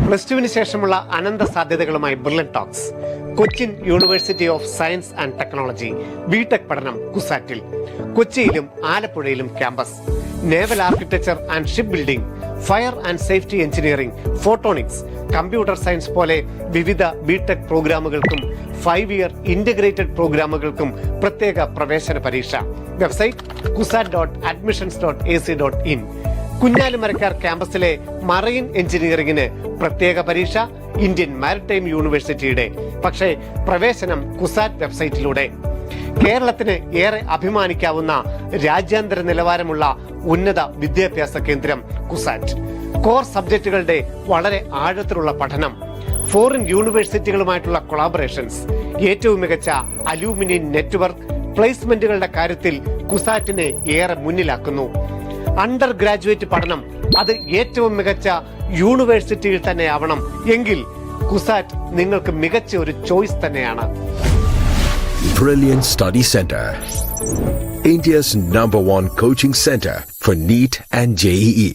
Plus ശേഷമുള്ള അനന്ത സാധ്യതകളുമായി brilliant talks. Cochin university of science and technology BTech പഠനം കുസാറ്റിൽ. കൊച്ചിയിലും ആലപ്പുഴയിലും campus. Naval architecture and ship building, fire and safety engineering, photonics, computer science പോലെ വിവിധ ബിടെക് പ്രോഗ്രാമുകൾക്കും 5 ഇയർ ഇന്റഗ്രേറ്റഡ് പ്രോഗ്രാമുകൾക്കും പ്രത്യേക പ്രവേശന പരീക്ഷ. Website kusat.admissions.ac.in. കുഞ്ഞാലിമരക്കാർ ക്യാമ്പസിലെ മറൈൻ എഞ്ചിനീയറിംഗിന് പ്രത്യേക പരീക്ഷ ഇന്ത്യൻ മാരിടൈം യൂണിവേഴ്സിറ്റിയുടെ. പക്ഷേ പ്രവേശനം കുസാറ്റ് വെബ്സൈറ്റിലൂടെ. കേരളത്തിന് ഏറെ അഭിമാനിക്കാവുന്ന രാജ്യാന്തര നിലവാരമുള്ള ഉന്നത വിദ്യാഭ്യാസ കേന്ദ്രം കുസാറ്റ്. കോർ സബ്ജക്റ്റുകളുടെ വളരെ ആഴത്തിലുള്ള പഠനം, ഫോറിൻ യൂണിവേഴ്സിറ്റികളുമായിട്ടുള്ള കൊളാബറേഷൻസ്, ഏറ്റവും മികച്ച അലൂമിനി നെറ്റ്വർക്ക്, പ്ലേസ്മെന്റുകളുടെ കാര്യത്തിൽ കുസാറ്റിനെ ഏറെ മുന്നിലാക്കുന്നു. അണ്ടർ ഗ്രാജുവേറ്റ് പഠനം അത് ഏറ്റവും മികച്ച യൂണിവേഴ്സിറ്റിയിൽ തന്നെ ആവണം എങ്കിൽ കുസാറ്റ് നിങ്ങൾക്ക് മികച്ച ഒരു ചോയ്സ് തന്നെയാണ്. Brilliant Study Center, India's #1 coaching center for NEET and JEE.